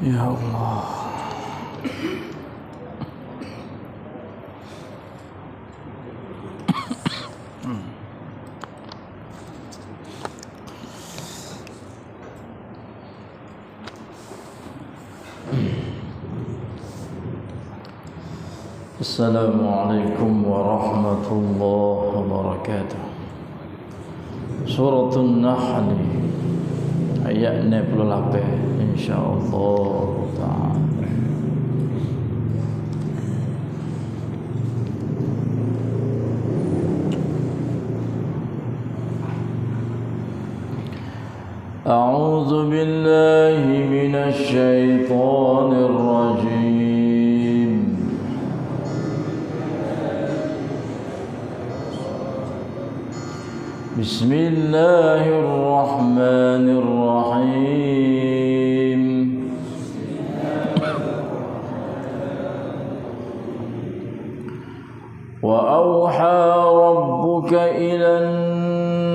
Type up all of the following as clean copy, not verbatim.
Ya Allah. Assalamualaikum warahmatullahi wabarakatuh. Surah An-Nahl ayat 68 insyaallah taala. A'udzu billahi minasy syaithanir rajim. Bismillahirrahmanirrahim. Wa awha rabbuka ilan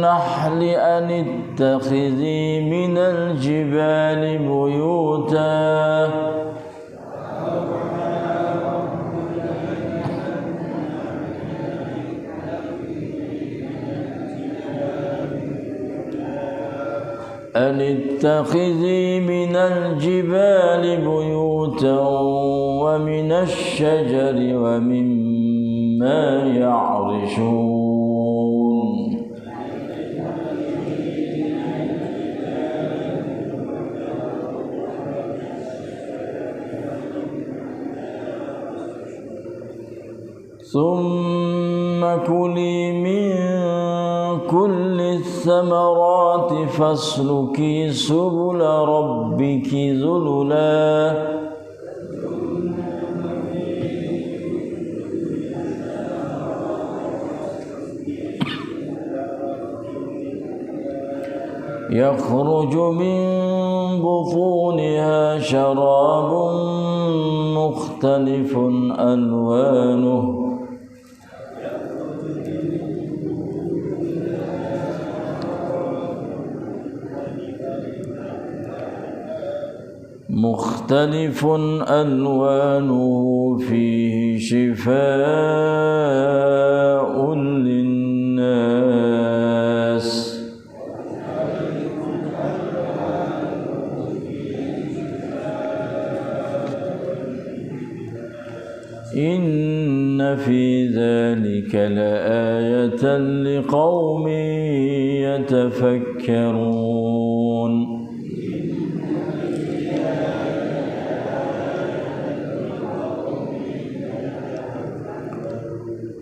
nahli an ittakhidhi minal jibali buyuta أن اتخذي من الجبال بيوتا ومن الشجر ومما يعرشون ثم كلي من كل الثمرات فاسلكي سبل ربك ذللا يخرج من بطونها شراب مختلف ألوانه فيه شفاء للناس إن في ذلك لآية لقوم يتفكرون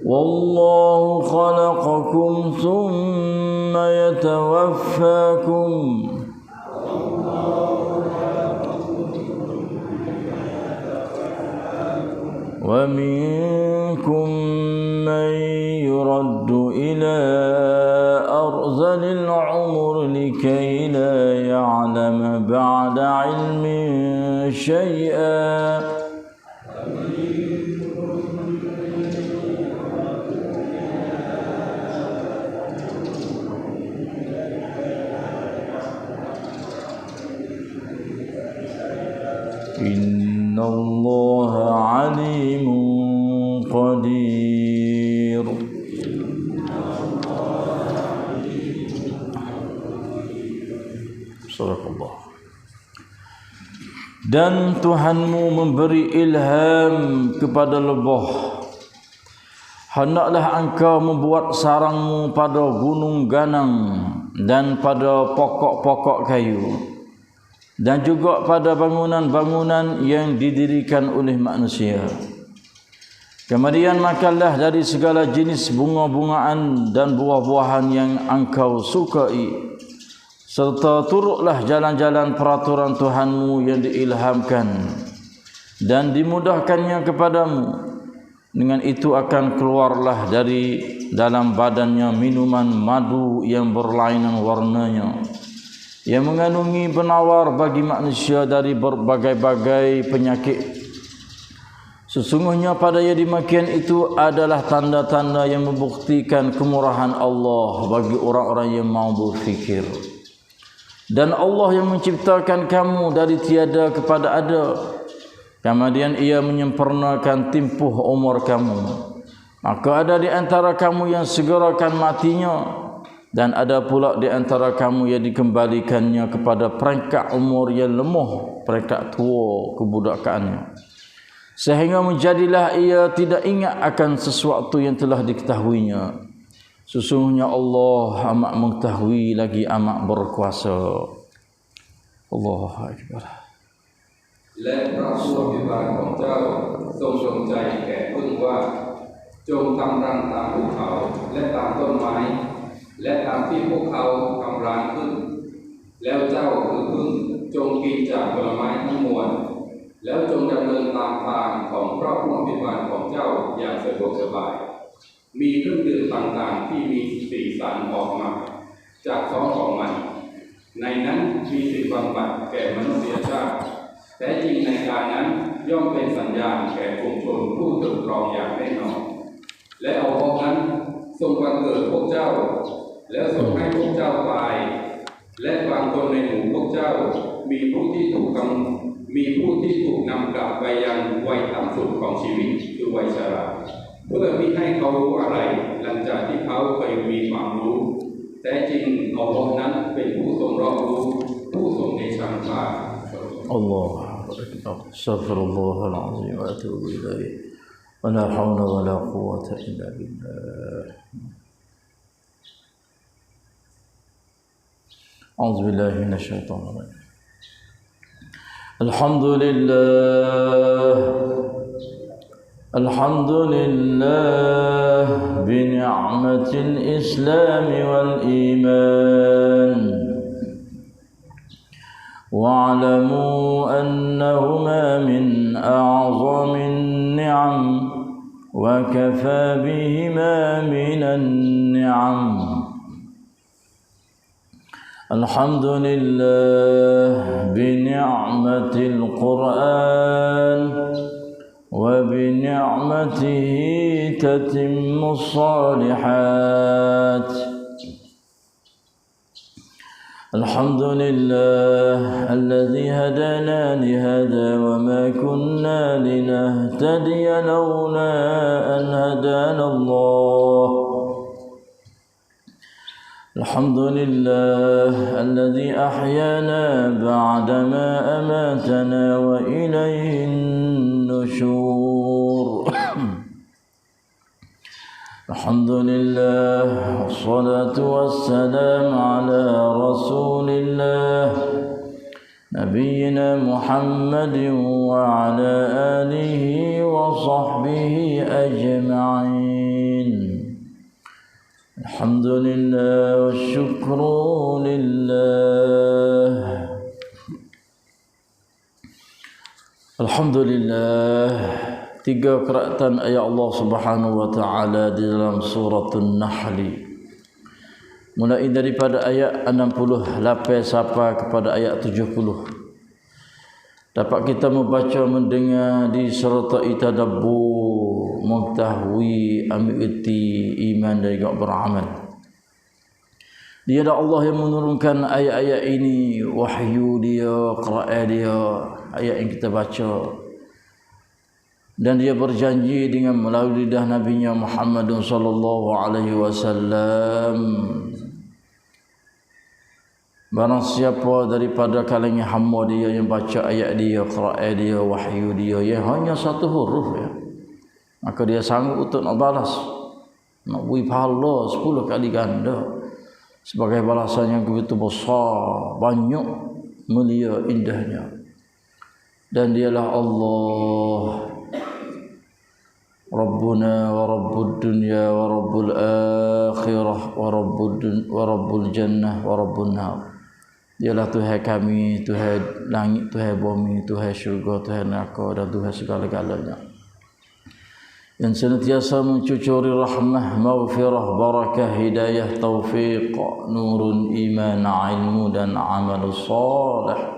والله خلقكم ثم يتوفاكم ومنكم من يرد إلى أرذل العمر لكي لا يعلم بعد علم شيئا إن الله عليم قدير. Sadaqallah. Dan Tuhanmu memberi ilham kepada lebah. Hendaklah engkau membuat sarangmu pada gunung ganang dan pada pokok-pokok kayu, dan juga pada bangunan-bangunan yang didirikan oleh manusia. Kemudian makanlah dari segala jenis bunga-bungaan dan buah-buahan yang engkau sukai, serta turutlah jalan-jalan peraturan Tuhanmu yang diilhamkan dan dimudahkannya kepadamu. Dengan itu akan keluarlah dari dalam badannya minuman madu yang berlainan warnanya, yang mengandungi penawar bagi manusia dari berbagai-bagai penyakit. Sesungguhnya pada yang demikian itu adalah tanda-tanda yang membuktikan kemurahan Allah bagi orang-orang yang mau berfikir. Dan Allah yang menciptakan kamu dari tiada kepada ada. Kemudian ia menyempurnakan tempoh umur kamu. Maka ada di antara kamu yang segera akan matinya, dan ada pula di antara kamu yang dikembalikannya kepada peringkat umur yang lemah, peringkat tua kebudakaannya. Sehingga menjadilah ia tidak ingat akan sesuatu yang telah diketahuinya. Sesungguhnya Allah amat mengetahui lagi amat berkuasa. Allahu Akbar. และพระผู้อภิบาลของเจ้าทรงจงใจแก่พึ่งว่าจงทำรังตามภูเขาและตามต้นไม้และตามที่พวกเขาทำรังขึ้นแล้วเจ้าคือพึ่งจงกินจากผลไม้ทั้งมวลแล้วจงดำเนินตามทางของพระผู้อภิบาลของเจ้าอย่างสะดวกสบายมีเครื่องดื่มต่างๆที่มีสีสันออกมาจากท้องของมันในนั้นมีสิ่งบำบัดแก่มนุษยชาติแท้จริงในการนั้นย่อมเป็นสัญญาณแก่กลุ่มชนผู้ตรึกตรองอย่างแน่นอนและเอาพวกนั้นทรงบังเกิดพวกเจ้าแล้วทรงให้พวกเจ้าตายและบางคนในหมู่พวกเจ้ามีผู้ที่ถูกนำกลับไปยังวัยต่ำสุดของชีวิตคือวัยชราเพื่อมิให้เขารู้อะไรหลังจากที่เขาเคยมีความรู้แท้จริงอัลลอฮ์นั้นเป็นผู้ทรงรอบรู้ผู้ทรงเดชะกล้า Allah Astaghfirullahal azim wa atubu ilaih. Wa la hawla wa la quwwata illa billah. A'udzu billahi minasyaitonir rajim. Alhamdulillah bi ni'matil Islam wal iman. واعلموا أنهما من أعظم النعم وكفى بهما من النعم. الحمد لله بنعمة القرآن وبنعمته تتم الصالحات. الحمد لله الذي هدانا لهذا وما كنا لنهتدي لولا أن هدانا الله. الحمد لله الذي أحيانا بعدما أماتنا وإليه النشور. الحمد لله والصلاة والسلام على رسول الله نبينا محمد وعلى آله وصحبه أجمعين. الحمد لله والشكر لله. الحمد لله. Tiga keratan ayat Allah Subhanahu wa taala di dalam surah An-Nahl. Mulai daripada ayat 60 sampai kepada ayat 70. Dapat kita membaca mendengar di serta itadabbur, mengetahui, ambil erti iman dan juga beramal. Dia adalah Allah yang menurunkan ayat-ayat ini, wahyu dia, qira'ah dia, ayat yang kita baca. Dan dia berjanji dengan melalui lidah Nabi-Nya Muhammad sallallahu alaihi wasallam, barang siapa daripada kalangan hamba dia yang baca ayat dia, qira'ah dia, wahyu dia yang hanya satu huruf ya, maka dia sanggup untuk nak balas, nak beri pahala 10 kali ganda sebagai balasan yang begitu besar, banyak, mulia, indahnya. Dan dialah Allah Rabbuna wa Rabbud dunya wa Rabbul akhirah wa Rabbul jannah wa Rabbun nar. Dialah Tuhan kami, Tuhan langit, Tuhan bumi, Tuhan syurga, Tuhan neraka dan Tuhan segala-galanya. Yang senantiasa mencucuri rahmah, maghfirah, barakah, hidayah, taufiq, nurun, iman, ilmu dan amal salih.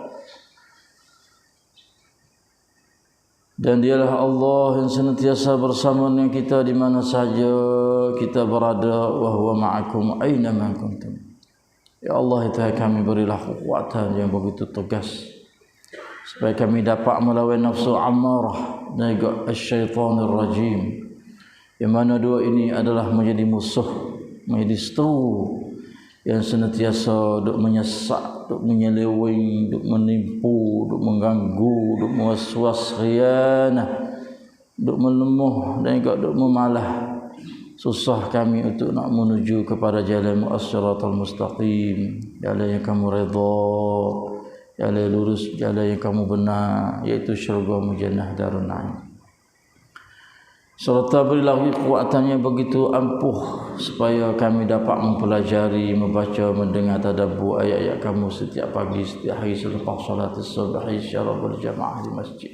Dan dialah Allah yang senantiasa bersama dengan kita di mana saja kita berada, wa huwa ma'akum aina ma kuntum. Ya Allah, Tuhan kami, berilah kekuatan yang begitu tegas supaya kami dapat melawan nafsu amarah dan juga syaitanir rajim, yang mana dua ini adalah menjadi musuh, menjadi seteru yang senantiasa duk menyesak, duk menyeleweng, duk menipu, duk mengganggu, duk mewaswas khianah, duk melemuh dan juga duk memalah. Susah kami untuk nak menuju kepada jalan as-siratal mustaqim, jalan yang kamu redha, jalan lurus, jalan yang kamu benar, iaitu syurga mujannah darun naim. Serta berilah kekuatan yang begitu ampuh supaya kami dapat mempelajari, membaca, mendengar, tadabbur ayat-ayat kamu setiap pagi, setiap hari selepas salat subuh secara berjamaah di masjid,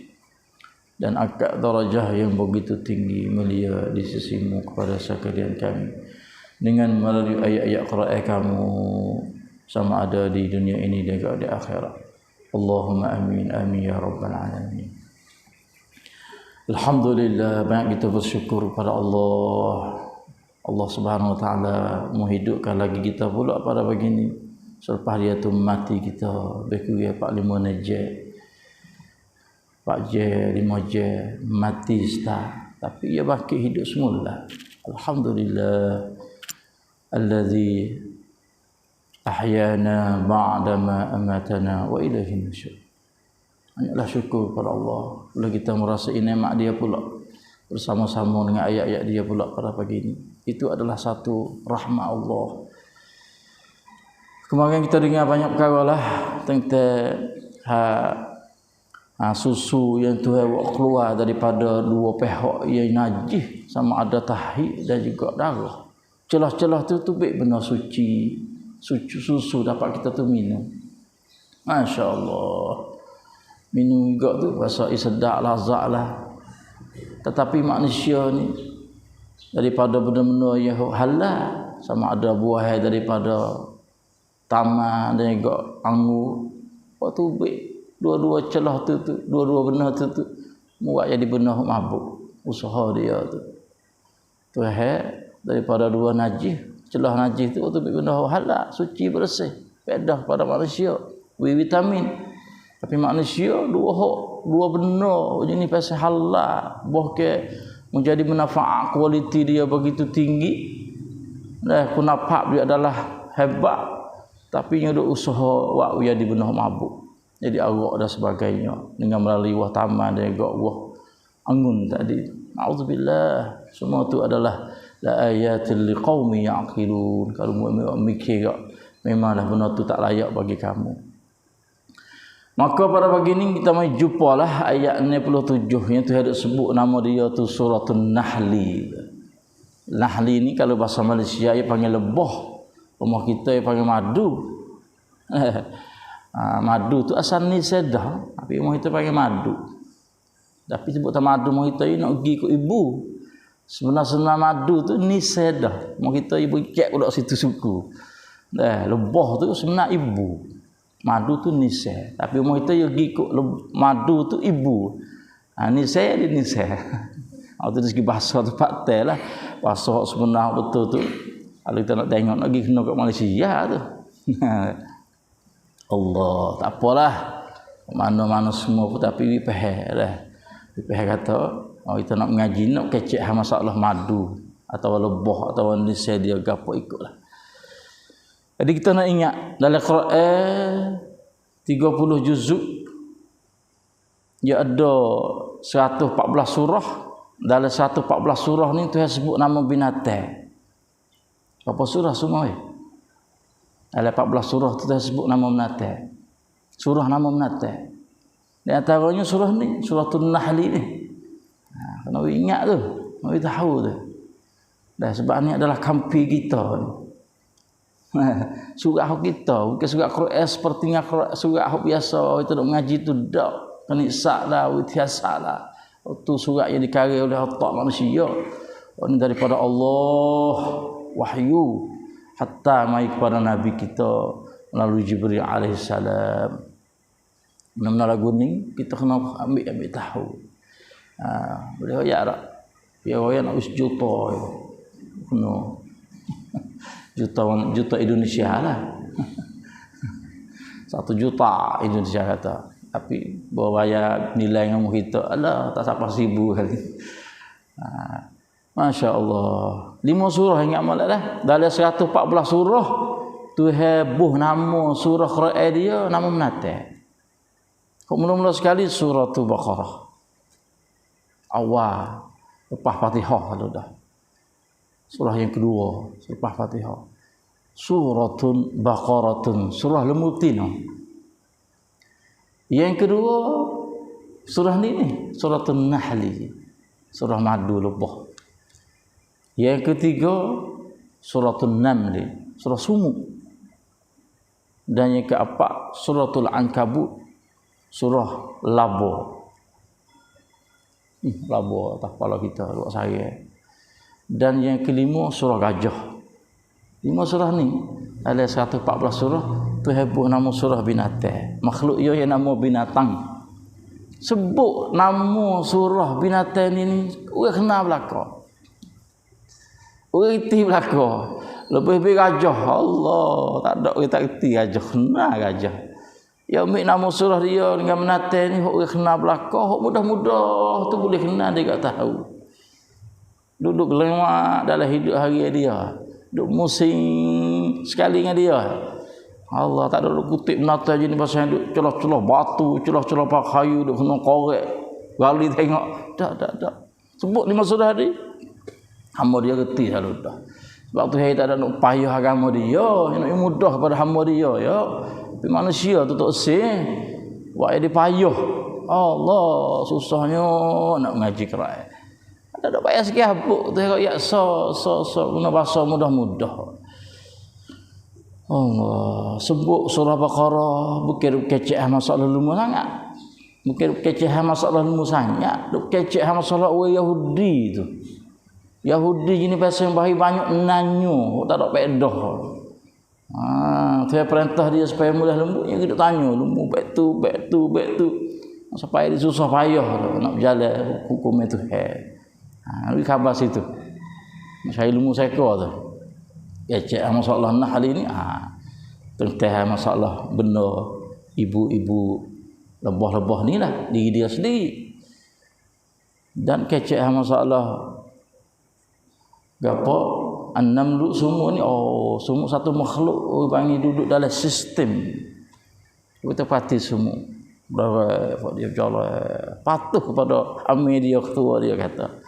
dan akad darajah yang begitu tinggi mulia di sisimu kepada sekalian kami dengan melalui ayat-ayat Quran kamu, sama ada di dunia ini dan juga di akhirat. Allahumma amin amin ya rabbal alamin. Alhamdulillah, banyak kita bersyukur kepada Allah. Allah Subhanahu wa taala menghidupkan lagi kita pula pada pagi ini selepas dia tu mati kita berkuya 45 najat 4 je, 5 je mati start, tapi ia bangkit hidup semula. Alhamdulillah allazi ahyana ba'da ma amatana wa ilaihi nusyur. Banyaklah syukur kepada Allah. Bila kita merasai nikmat dia pula bersama-sama dengan ayat-ayat dia pula pada pagi ini, itu adalah satu rahmat Allah. Kemarin kita dengar banyak perkara lah tentang susu yang Tuhan buat keluar daripada dua pihak yang najis, sama ada tahi dan juga darah. Celah-celah tu baik benar suci, susu dapat kita tu minum. Masya Allah, minum juga tu rasa sedap, lazat lah. Tetapi manusia ni daripada benda-benda yang halal, sama ada buah daripada taman dan juga anggur, waktu baik dua-dua celah tu dua-dua benar tu buat jadi benar mabuk usaha dia tu daripada dua najis, celah najis tu benar halal, suci, bersih, faedah pada manusia, vitamin. Tapi manusia dua benar jenis pasal halal, bahkan menjadi manfaat kualiti dia begitu tinggi, dah kunafak dia adalah hebat, tapi nya duk usaha buat jadi benar mabuk, jadi arak dan sebagainya dengan melalui wah taman dan juga wah anggun tadi. Auzubillah, semua itu adalah la ayatil liqaumi yaqilun. Kalau mu'min mikir memanglah benda tu tak layak bagi kamu. Maka pada pagi ni kita mai jumpalah ayat 67 yang Tuhan ada sebut nama dia tu suratun Nahli. Nahli ni kalau bahasa Malaysia dia panggil lebah, rumah kita dia panggil madu. Madu tu asal ni sedah, tapi rumah kita panggil madu. Tapi sebut madu rumah kita ni nak pergi ke ibu. Sebenar-benar madu tu ni sedah. Rumah kita ibu cek pula situ suku. Lebah tu sebenar ibu. Madu tu nisah, tapi rumah kita pergi ke madu tu ibu. Nisah dia nisah. Itu dari segi bahasa tu fakta lah. Bahasa sebenar betul tu. Kalau kita nak tengok lagi kena kat Malaysia tu. Allah, tak apalah. Mana-mana semua pun tapi faham dah. Faham kata, kita nak mengaji nak kecek masalah madu atau lebah atau nisah dia gapo ikutlah. Jadi kita nak ingat dalam Quran 30 juzuk dia ada 114 surah. Dalam 114 surah ni Tuhan sebut nama binatang. Berapa surah semua dalam 14 surah tu Tuhan sebut nama binatang. Surah nama binatang. Di antaranya surah ni, suratul Nahl ni. Kena ingat tu, mari tahu tu. Dah sebab ni adalah kampi kita ni. Surah kita bukan surah Quran sepertinya surah biasa kita nak mengaji tu dak kenisah lah, witiasa lah. Itu surah yang dikarya oleh otak manusia. Ini daripada Allah wahyu hatta mai kepada nabi kita melalui Jibril alaihissalam. Benar-benar lagu ni kita kena ambil tahu. Boleh ya tak? Biar orang nak juta kena juta Indonesia lah. 1 juta Indonesia kata. Tapi bayar nilai dengan kita, alah tak sampai 1000 kali. Masya Allah. 5 surah ingat malah dah. Dalam 114 surah tu heboh nama surah Quran dia nama menate. Kok mula-mula sekali surah tu Baqarah. Awal lepas Fatihah kalau dah. Surah yang kedua selepas Fatihah. Suratun Baqaratun, surah Lemutin. Yang kedua surah ni Suratun Nahli, surah madu lebah. Yang ketiga Suratun Namli, surah sumuk. Dan yang keempat Suratul Ankabut, surah laba. Laba atas kepala kita luak saya. Dan yang kelima surah gajah. 5 surah ni ada 114 surah tu heboh nama surah binatang. Makhluk yo yang nama binatang. Sebut nama surah binatang ni orang kenal belaka. Orang reti belaka. Lebih-lebih gajah. Allah, tak ada orang tak reti gajah. Kenal gajah. Ya ambil nama surah dia dengan binatang ni orang kenal belaka, hok mudah-mudah tu boleh kenal dia tak tahu. Duduk lewat dalam hidup hari dia. Duk musing sekali dengan dia. Allah tak ada kutip binatang je ni pasal duk celah-celah batu, celah-celah pak kayu, duk kena korek. Gali tengok. Tak. Sebut 5 surah ni. Hamba dia reti selalu dah. Sebab tu saya tak ada nak payah agama dia, nak mudah kepada hamba dia ya. Tapi manusia tu tak sih. Buat dia payah. Allah susahnya nak mengaji Quran. Tak ada payah sikit habuk tu ya so guna bahasa mudah-mudah. Allah sebut surah Baqarah bukan kecek masalah lumu sangat. Bukan kecek masalah lumu sangat, duk kecek masalah orang Yahudi tu. Yahudi ni pasal bahi banyak nanyo, tak ada pedah. Tu perintah dia supaya mudah lembut, dia duk tanya lumu baik tu. Supaya dia susah payah nak berjalan hukum itu. Ini khabar situ. Saya ilmu seka tu. Kecek masalah Nahl ini tentang masalah benda ibu-ibu lebah-lebah ni lah diri dia sendiri. Dan kecek masalah gapo an-namlu semua ni semua satu makhluk orang duduk dalam sistem. Kita pati semua. Berapa dia jalan patuh kepada amir dia ketua dia kata.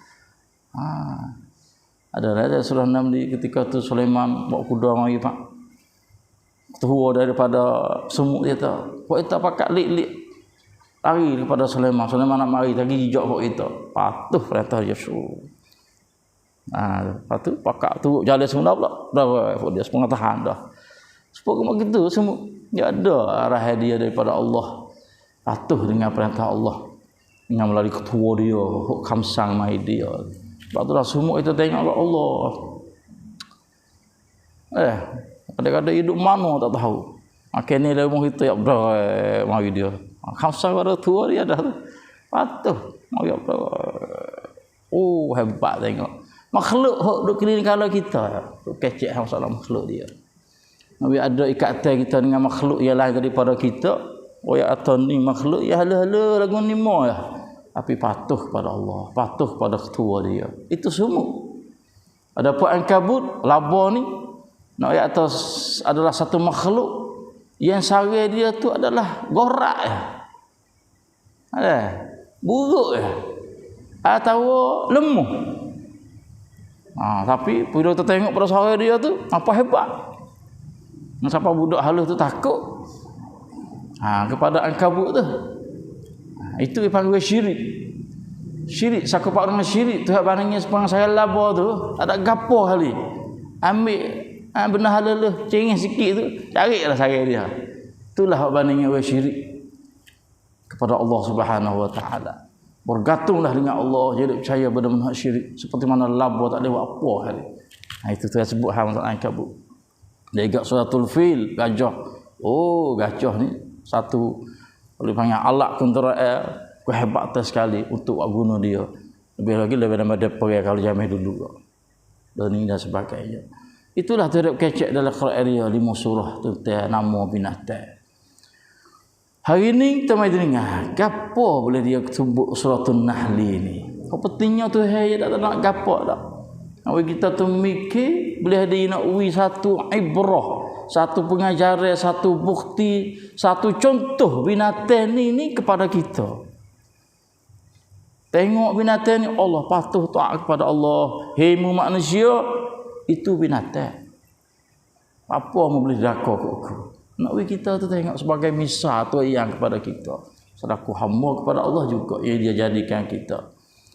Ada surah 6 di ketika tu Sulaiman bawa kuda mari pak. Ketua daripada semut dia tu. Kok kita pakat lik-lik lari daripada Sulaiman. Sulaiman nak mari lagi jijak kok kita. Patuh perintah Yusuf. Lepas tu pakat tu jalan semula pula. Berapa dia sepengetahuan dah. Sebab begitu semua dia ada arah dia daripada Allah. Patuh dengan perintah Allah. Dengan melalui ketua dia, khamsang mai dia. Sebab tu dah semua kita tengok Allah. Kadang-kadang hidup mana tak tahu. Akhirnya dia mau kita yang mari dia. Khamsang pada tua dia dah tu. Patuh. Mari hebat tengok. Makhluk duk keliling kala kita. Duk kecek masalah makhluk dia. Nabi ada ikatan kita dengan makhluk yang lain daripada kita. Ya atau ni makhluk ya hala-hala lagu ni mo lah. Tapi patuh kepada Allah, patuh kepada ketua dia. Itu semua. Adapun Ankabut, laba ni nak ayat atas adalah satu makhluk yang sara dia tu adalah gorak ya. Ada buruk ya. Atau lemah. Tapi bila kita tengok pada sara dia tu apa hebat. Siapa budak halus tu takut. Kepada Ankabut tu. Itu dipanggil syirik. Syirik sakupak dengan syirik tu barangnya sepang saya laba tu ada gapo kali. Ambil benda halal cengih sikit tu carilah saya dia. Itulah bandingnya syirik kepada Allah Subhanahu wa taala. Bergantunglah dengan Allah jadi percaya benar-benar syirik seperti mana laba tak ada apa kali. Itu tu yang sebut hang Ankabut. Dia ingat suratul fil gajah. Gajah ni satu boleh panggil alat kontra kehebatan sekali untuk guna dia. Lebih lagi daripada pergi kalau zaman dulu. Dan sebagainya. Itulah terhadap kecek dalam Quran dia 5 surah tentang nama binatang. Hari ni kita mai dengar gapo boleh dia sebut suratul Nahl ni. Apa pentingnya tu hai tak nak gapo dak. Awak kita tu mikir boleh ada nak uwi satu ibrah, satu pengajaran, satu bukti, satu contoh binatang ni kepada kita. Tengok binatang ni Allah patuh taat kepada Allah. Hei mu manusia itu binatang. Apa mu boleh dakar kau? Nak we kita tu tengok sebagai misal tu yang kepada kita. Selaku hamba kepada Allah juga yang dia jadikan kita.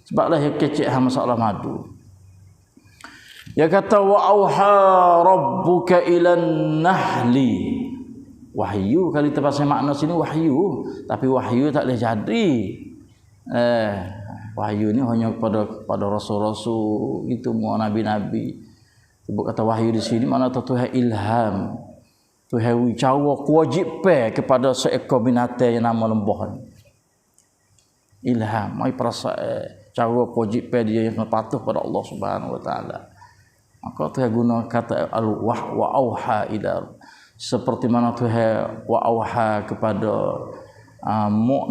Sebablah yang kecil masalah madu. Dia kata wa auha rabbuka ilan nahli. Wahyu kalau kita pasal makna sini wahyu, tapi wahyu tak boleh jadi. Wahyu ni hanya kepada rasul-rasul itu semua nabi-nabi. Sebab kata wahyu di sini mana Tuhan ilham. Tuhan cara kewajipan kepada seekor binatang yang nama lembah ni. Ilham, mai perasaan cara kewajipan dia yang patuh pada Allah Subhanahu wa taala. Maka Tuhan guna kata al-wah wa auha ila seperti mana Tuhan wa auha kepada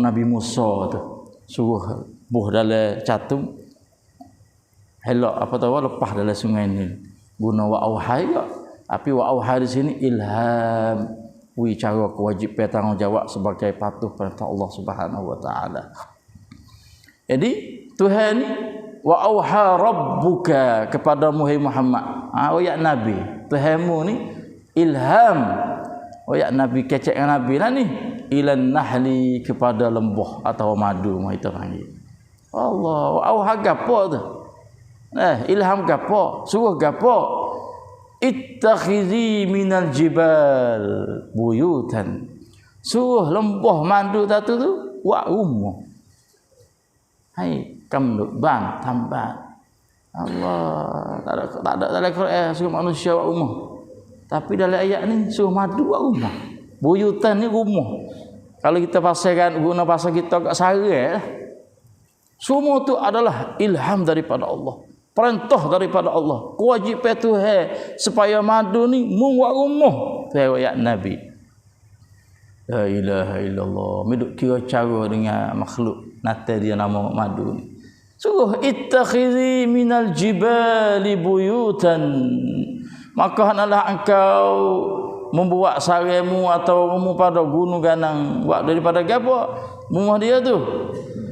Nabi Musa tu suruh buh dalam catum helok apa tahu lepas dalam sungai ni guna wa auha juga. Tapi wa auha di sini ilham, cara kewajipan tanggungjawab sebagai patuh perintah Allah Subhanahu wa taala. Jadi Tuhan ni wa auha rabbuka kepada Muhammad. Ya Nabi, Tuhanmu ni ilham. Ya Nabi kecek Nabi lah ni ilan nahli kepada lembah atau madu mai kita panggil. Allah wa auha gapo tu? Ilham gapo? Suruh gapo? Ittakhidhi minal jibal buyutan. Suruh lembah mandu tatu tu buat rumah. Hai kamduk ban tamban. Allah tak ada Quran suruh manusia buat rumah. Tapi dalam ayat ni suruh madu buat rumah. Buyutan ni rumah. Kalau kita pasangkan guna bahasa kita kat Sarai semua tu adalah ilham daripada Allah. Perintah daripada Allah, kewajipan Tuhan supaya madu ni membuat rumah ayat Nabi. La ilaha illallah. Miduk kira cara dengan makhluk nata dia nama madu ni. Suruh ittakhidhi minal jibali buyutan. Maka hendaklah engkau membuat saraimu atau rumah pada gunung ganang. Buat daripada apa? Rumah dia tu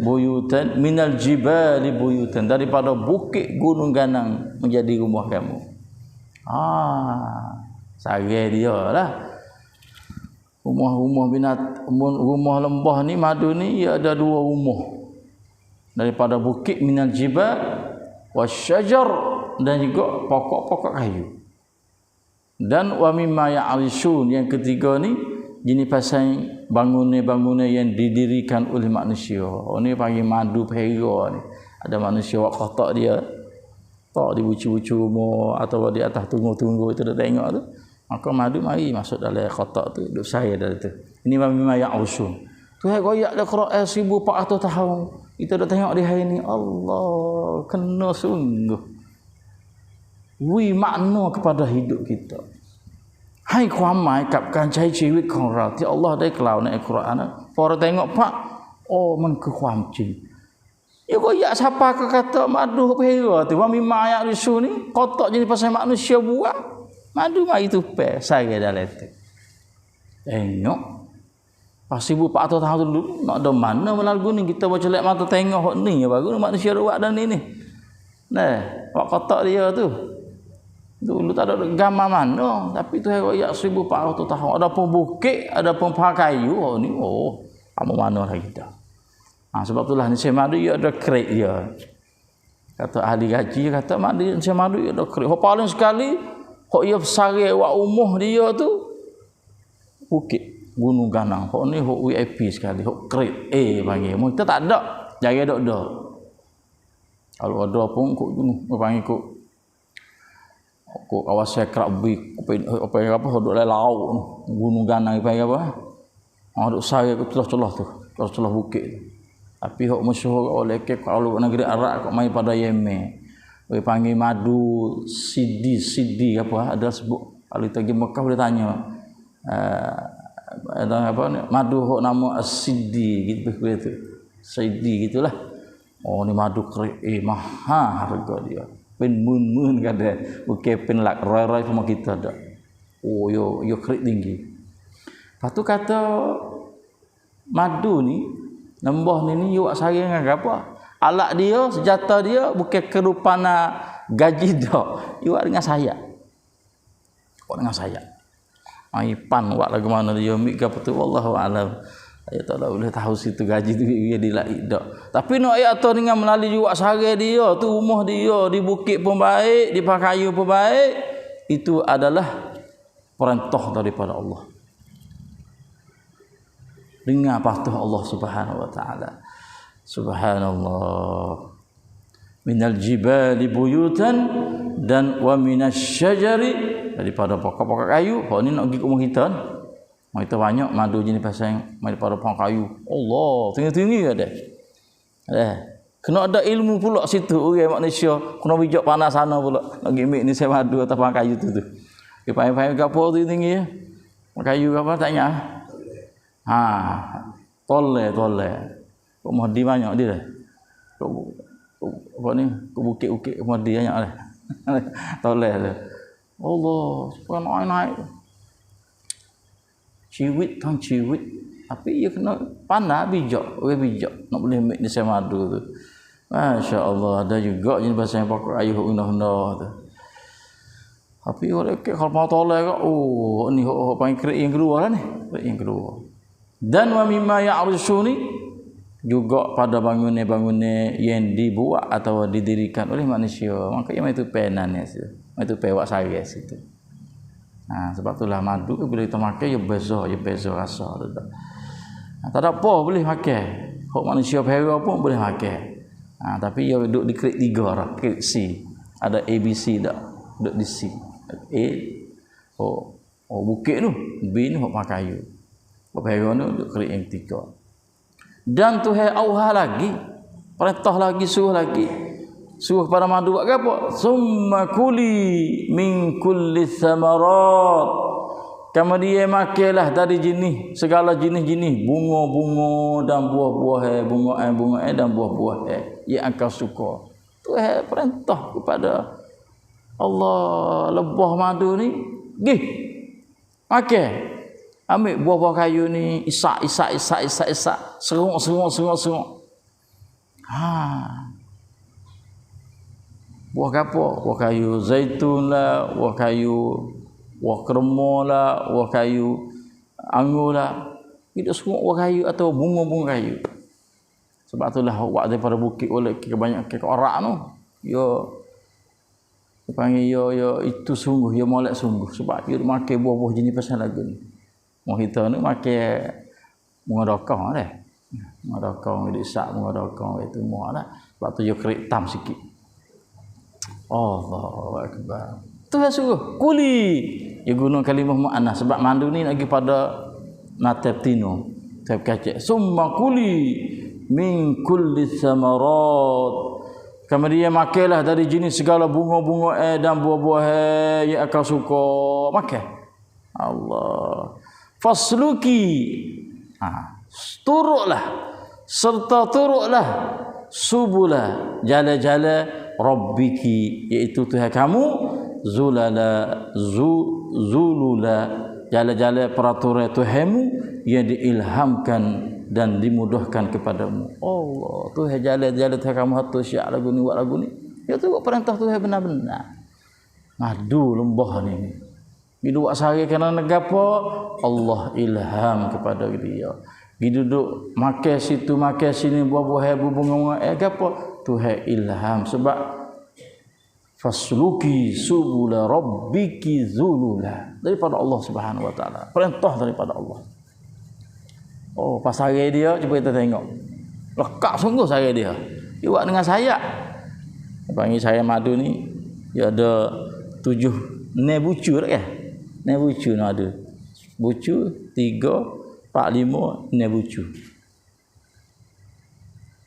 buyutan minal jibali buyutan, daripada bukit gunung ganang menjadi rumah kamu. Sarai dia lah. Rumah-rumah rumah lembah ni madu ni ia ada dua rumah. Daripada bukit minal jibal wasyajar dan juga pokok-pokok kayu. Dan wa mimma ya'rishun yang ketiga ni jenis pasal bangunan-bangunan yang didirikan oleh manusia. Ni panggil madu pera ni. Ada manusia buat kotak dia tak di bucu-bucu rumah atau di atas tunggu-tunggu itu dah tengok tu. Maka madu mari masuk dalam kotak tu, duk saya dalam tu. Ini mimma ya'rishun. Tuhan goyak dah Quran 1400 tahun. Kita dah tengok di hari ni Allah kena sungguh. Makna kepada hidup kita. ให้ความหมายกับการใช้ชีวิตของเราที่อัลลอฮ์ได้กล่าวในอัลกุรอานนะพอเราtengok pakมันคือความจริงก็อยากsiapa kata madu pera tu wa mimma ya'risu ni kotak jenis pasal manusia buat madu mai itu pe saya dalam tu tengok pas 1400 tahun dulu nak ada mana melagu ni kita baca lek mata tengok hok ni baru manusia buat dan ni nah hok kotak dia tu dulu tak ada gambar mana, tapi tu ayat 1400 tahun. Ada pun bukit, ada pun kayu. Ni apa mana lah kita. Sebab itulah ni madu ia ada krek dia. Kata ahli gaji kata madu ia ada krek. Hok paling sekali hok ia besar wak umuh dia tu bukit gunung ganang. Hok ni hok VIP sekali, hok krek panggil. Kita tak ada, jaga dak. Kalau ada pun kok gunung panggil kok kawasan Krabi apa duduk dalam laut gunung ganang apa duduk saya ke celah-celah tu celah bukit tu. Tapi hok masyhur oleh kalau negeri Arab kok mai pada Yemen panggil madu sidi apa ada sebut kalau kita pergi Mekah boleh tanya ada apa ni madu hok nama asidi gitu begitu. Sidi gitulah. Oh ni madu kering mahal harga dia. Pen mun kada bukan pen lak roy-roy sama kita dak. Oh yo kering tinggi. Lepas tu kata madu ni nembah ni yo sari dengan apa? Alat dia, senjata dia bukan kerupana gaji dak. Yo dengan saya. Kok dengan saya. Ai pan wak lagu mana dia mik ke apa tu wallahu alam. Saya tak boleh tahu situ gaji tu dia dilai dak. Tapi nak ayat atau dengan melalui juga sare dia tu rumah dia di bukit pun baik, di pakayu pun baik, itu adalah perintah daripada Allah. Dengar patuh Allah Subhanahu wa taala. Subhanallah. Minal jibali buyutan dan wa minasy syajari, daripada pokok-pokok kayu. Hok ni nak pergi ke rumah kita ni. Kita banyak madu jenis pasang daripada pokok kayu. Allah, tinggi-tinggi ada. Kena ada ilmu pula situ orang Malaysia. Kena bijak panas sana pula. Nak gimik ni saya madu atas pokok kayu tu. Dia payah-payah gapo tu tinggi ya. Kayu apa tanya. Tole. Kok Mahdi banyak dia. Apa ni? Kok bukit-bukit Mahdi banyak dah. Tole tu. Allah, supaya naik. Ciwit. Tapi ia kena pandai bijak, orang bijak nak boleh ambil ni saya madu tu. Masya-Allah, ada juga jenis bahasa yang pakai ayuh hendak-hendak tu. Tapi orang kalau mau tolak ke, ni paling kering yang kedua lah ni, kering yang kedua. Dan wa mimma ya'rushuni, juga pada bangunan-bangunan yang dibuat atau didirikan oleh manusia. Maka ia itu penannya situ. Itu pewak saya situ. Sebab itulah madu bila kita makan ia beza rasa tu. Tak ada apa boleh makan. Hak manusia pera pun boleh makan. Tapi ia duduk di krik 3 dah, krik C. Ada ABC dak, duduk di C. A bukit tu, B ni hak makayu. Hak pera tu duduk krik yang 3. Dan Tuhan auha lagi, perintah lagi, suruh lagi. Suruh pada madu buat apa? Summa kuli min kulli thamarat. Kemudian makanlah dari jenis segala jenis-jenis bunga-bunga dan buah-buah, bunga dan buah-buah yang engkau suka. Tuhan perintah kepada Allah lebah madu ni, gih makan. Ambil buah-buah kayu ni, isak. Serung. Buah apa? Buah kayu zaitun lah, buah kayu kerma lah, buah kayu anggur lah. Itu semua buah kayu atau bunga-bunga kayu. Sebab itulah buat daripada bukit oleh kebanyakan orang tu. Dia panggil itu sungguh, dia molek sungguh. Sebab dia makan buah-buah jenis pasal lagu ni. Mau kita ni makan bunga dokong dah. Bunga dokong, dia isak bunga dokong itu semua dah. Sebab tu dia kerik tam sikit. Allahu akbar. Tuhan suruh kuli. Dia guna kalimah muannas sebab mandu ni lagi pada natib tino. Tab kacak. Summa kuli min kulli thamarat. Kemudian makanlah dari jenis segala bunga-bunga dan buah-buah yang akan suka. Makan. Allah. Fasluki. Turuklah serta turuklah subula jala-jala Rabbiki, iaitu Tuhan kamu, zulula jala-jala peraturan Tuhanmu yang diilhamkan dan dimudahkan kepadamu. Allah, Tuhan jala-jala Tuhan kamu hatu syak lagu ni, buat lagu ni. Ya tu perintah Tuhan benar-benar. Madu lembah ni. Bila buat sehari kena negapa, Allah ilham kepada dia. Bila duduk makan situ, makan sini, buah-buah bunga-bunga, apa? Tuhan ilham sebab fasluki subula rabbiki zulula, daripada Allah Subhanahu wa taala, perintah daripada Allah. Pas hari dia cuba kita tengok lekak sungguh hari dia buat dengan sayap. Panggil saya madu ni dia ada 7 bucu tak kan? Bucu ni ada bucu 3 4 5 bucu.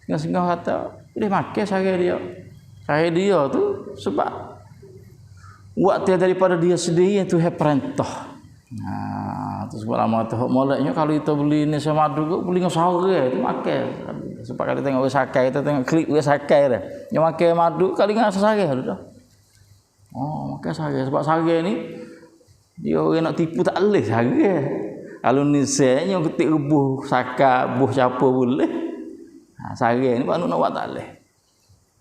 Setengah-setengah kata boleh makan sehari dia. Sehari dia tu sebab buat dia daripada dia sendiri yang Tuhan perintah. Tu sebab lama tu moleknya kalau kita beli ni sama madu tu beli dengan sare tu makan. Sebab kalau tengok sakai kita tengok klip sakai dah. Yang makan madu kali dengan sare dah. Oh, makan sare sebab sare ni dia orang nak tipu tak boleh sare. Kalau ni senya ketik rebuh sakai buh siapa boleh. Sare ni baru nak buat tak boleh.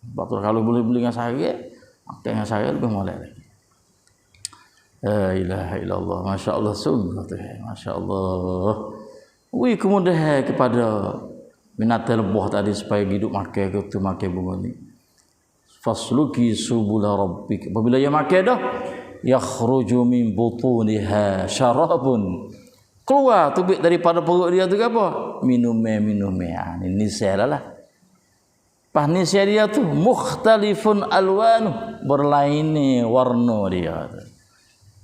Sebab tu kalau boleh beli dengan sare, makan dengan sare lebih molek lagi. La ilaha illallah, masya-Allah sungguh tu, masya-Allah. Wi kemudahan kepada binatang lebah tadi supaya hidup makan ke tu makan bunga ni. Fasluki subula rabbik. Apabila dia makan dah, yakhruju min butuniha syarabun. Keluar tubik daripada perut dia tu apa? Minume. Ini salah. Pas ni dia tu mukhtalifun alwanu, berlain warna dia tu.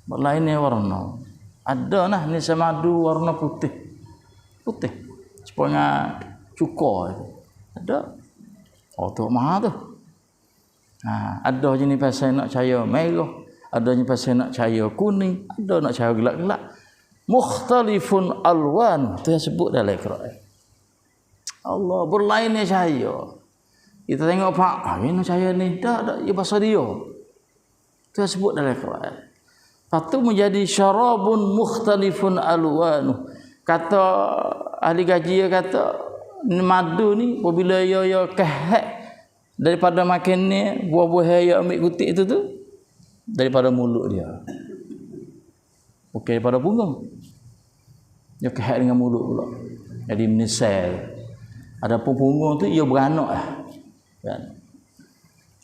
Berlainnya warna. Ada nah ni madu warna putih. Sepengah cuka itu. Ada. Oh tu mahal tu. Ada jenis pasal nak cahaya merah, ada jenis pasal nak cahaya kuning, ada nak cahaya gelap-gelap. Mukhtalifun alwan, tu yang sebut dalam Al-Quran. Allah berlainnya cahaya. Kita tengok pak, ini cahaya ni dah ia bahasa dia. Tu yang sebut dalam Al-Quran. Patu menjadi syarabun mukhtalifun alwanu. Kata ahli gaji kata madu ni apabila ia kehat daripada makan ni buah-buah yang ambil gutik itu tu daripada mulut dia. Bukan daripada punggung. Dia kehat dengan mulut pula. Jadi menisal. Adapun punggung tu ia beranak lah. Kan?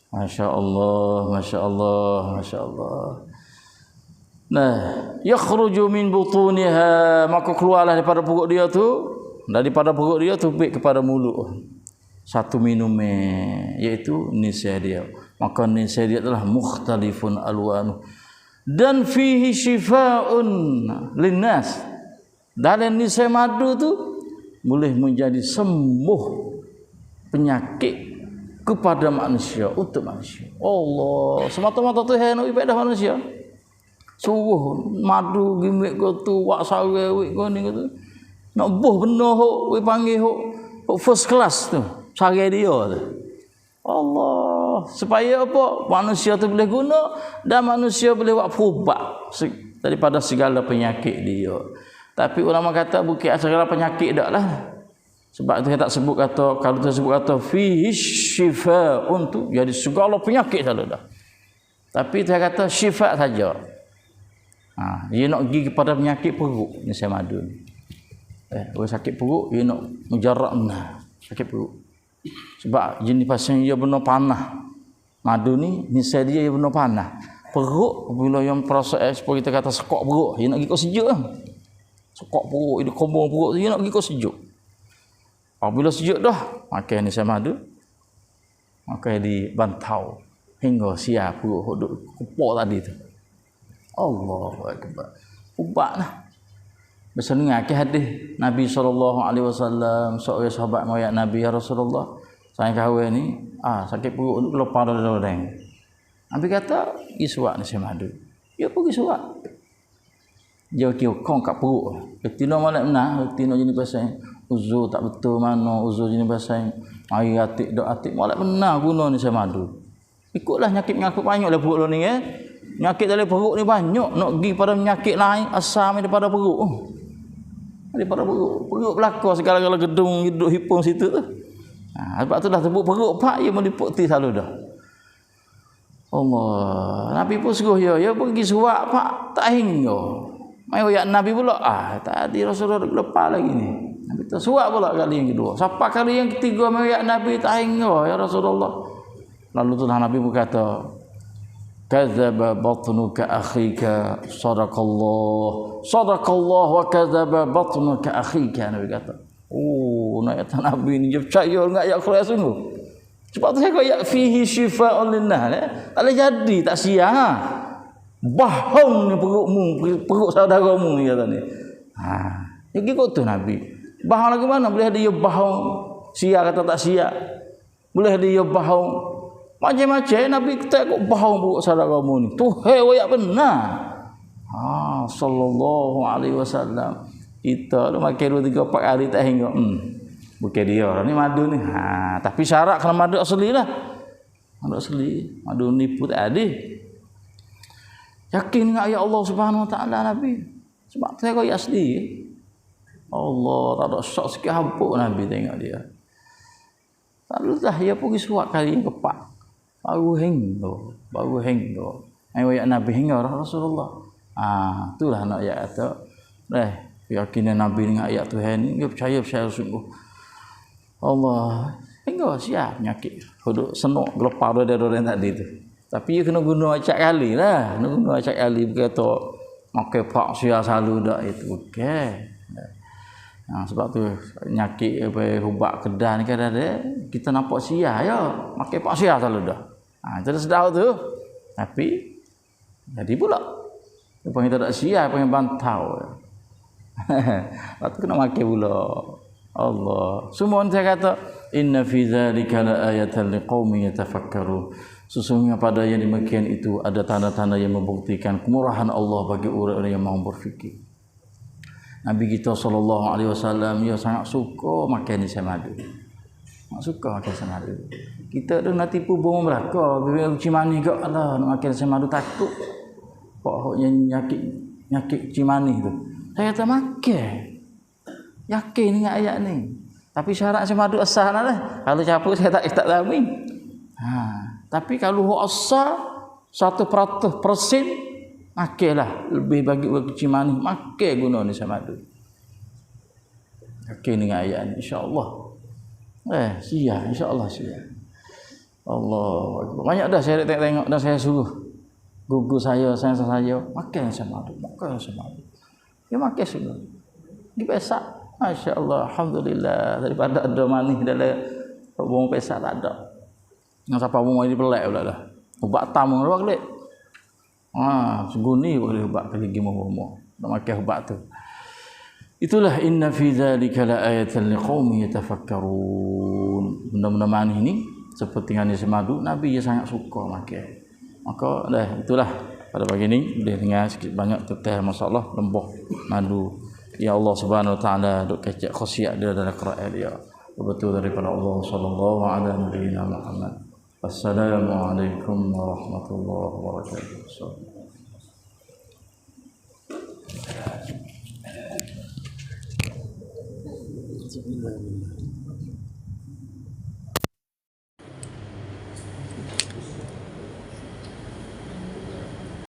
Masya-Allah, masya-Allah, masya-Allah. Nah, yakhruju min butuniha, maka keluarlah daripada perut dia tu, daripada perut dia tu baik kepada mulut. Satu minumnya iaitu nisya dia. Maka nisya dia adalah mukhtalifun alwanu. Dan fihi shifaa'un linnas. Dalam nisya madu tu boleh menjadi sembuh penyakit kepada manusia, untuk manusia. Allah, semata-mata Tuhan nak ibadah manusia. Suruh madu gimik ke tu wak sare wik ke ni ke tu nak buh benda hok we panggil hok first class tu sare dia tu. Allah, supaya apa manusia tu boleh guna dan manusia boleh buat perubat daripada segala penyakit dia. Tapi ulama kata bukan segala penyakit dak lah. Sebab tu tak sebut kata, kalau tu sebut kata fihi syifa'un tu jadi segala penyakit salah dah. Tapi dia kata syifa saja. Dia nak pergi kepada penyakit perut ni saya madu ni. Orang sakit perut dia nak mujarab sakit perut. Sebab jenis pasien dia benar panah. Madu ni saya dia benar panah. Perut bila yang proses seperti kita kata sekok perut, dia nak pergi kau sejuk lah. Sekok perut, dia kombong perut dia nak pergi kau sejuk. Apabila sejuk dah, makan ni saya madu. Makan dibantau hingga siap perut duk kupok tadi tu. Allahu akbar. Ubahlah. Bersenang ke hadis Nabi SAW, seorang sahabat moyak Nabi, ya Rasulullah, saya kahwin ni sakit perut tu kelopar orang. Nabi kata, pergi suak ni saya madu. Ya pergi suak. Dia kira kong kat perut. Ketina malak menah, ketina jenis pasal uzur tak betul mana, uzur jenis pasal air atik dok atik malak menah guna ni saya madu. Ikutlah nyakit ngakut banyaklah perut lo ni Penyakit dari perut ni banyak. Nak pergi pada penyakit lain asal daripada perut. Daripada perut. Perut belakang segala-gala gedung hidup hipung situ tu. Sebab tu dah sebut perut pak dia meliput ti selalu dah. Allah. Nabi pun suruh ya pergi suak pak tak hingga. Mai ayat Nabi pula tadi Rasulullah lepas lagi ni. Nabi tu suak pula kali yang kedua. Sampai kali yang ketiga mai ayat Nabi tak hingga ya Rasulullah. Lalu tu Nabi berkata, kadzaba batnuka akhika sadaqallah wa kadzaba batnuka akhika. Nabi kata ayat Nabi ni dia percaya dengan ayat Quran sungguh. Sebab tu saya kata ayat fihi syifa'un linnas tak boleh jadi tak sia bahong ni perut saudaramu ni kata ni jadi kau tu Nabi bahong lagi mana boleh dia bahong sia kata tak sia boleh dia bahong macam-macam Nabi kata kok bahong perut saudaramu ni tu ayat benar sallallahu alaihi wasallam. Kita lu makan 2 3 4 kali tak hingga. Bukan dia. Ni madu ni. Tapi syarat kena madu asli lah. Madu asli. Madu nipu tak ada. Yakin dengan ayat Allah Subhanahu Wa Taala Nabi. Sebab saya kau asli. Allah tak ada sok sikit hampuk Nabi tengok dia. Tak lutah dia pergi suat kali yang kepak. Baru hingga. Ayat Nabi hingga Rasulullah. Itulah nak ayat kata. Keyakinan Nabi dengan ayat Tuhan ni dia percaya sungguh. Allah hingga siap penyakit. Duduk senuk gelepar dari orang tadi tu. Tapi dia kena guna acak kali lah. Kena guna acak kali berkata makai pak sia selalu dak itu. Okey. Sebab tu penyakit ubat kedah ni kan ada kita nampak sia ya. Makai pak sia selalu dah. Kita sedar tu. Tapi jadi pula. Apa kita tak sia, apa yang bantau. Waktu kena makan pula. Allah. Semua saya kata inna fi dzalika la ayatan liqaumin yatafakkarun. Sesungguhnya pada yang demikian itu ada tanda-tanda yang membuktikan kemurahan Allah bagi orang-orang yang mahu berfikir. Nabi kita sallallahu alaihi wasallam dia sangat suka makan nasi madu. Suka makan nasi madu. Kita tu nak tipu bohong belaka, bila cimani kau Allah nak makan nasi madu takut. Pokoknya nyakit cimani tu. Saya kata makan. Yakin dengan ayat ni. Tapi syarat nasi madu asal lah. Kalau campur saya tak tahu. Tapi kalau asal 100% makanlah lebih bagi cimani makan guna ni nasi madu. Yakin dengan ayat ni insya-Allah. Sia insya-Allah sia. Allah banyak dah saya tengok dan saya suruh gugu saya makan nasi madu. Dia makan semua. Dia pesak. Masya-Allah, alhamdulillah daripada ada manis dalam bawang pesak tak ada. Yang siapa bawang ini pelak pula dah. Ubat tamu luar kelik. Seguni boleh ubat ke gigi mau. Nak makan ubat tu. Itulah inna fi dzalika la ayatan liqaumin yatafakkarun. Benda-benda manis ni seperti yang semadu Nabi dia sangat suka makan. Maka itulah pada pagi ni boleh dengar sikit banyak tentang masalah lembah madu. Ya Allah Subhanahu Wa Taala duk kecek khasiat dia dalam Quran dia. Betul daripada Allah sallallahu alaihi Muhammad. Assalamualaikum warahmatullahi wabarakatuh. Bismillahirrahmanirrahim.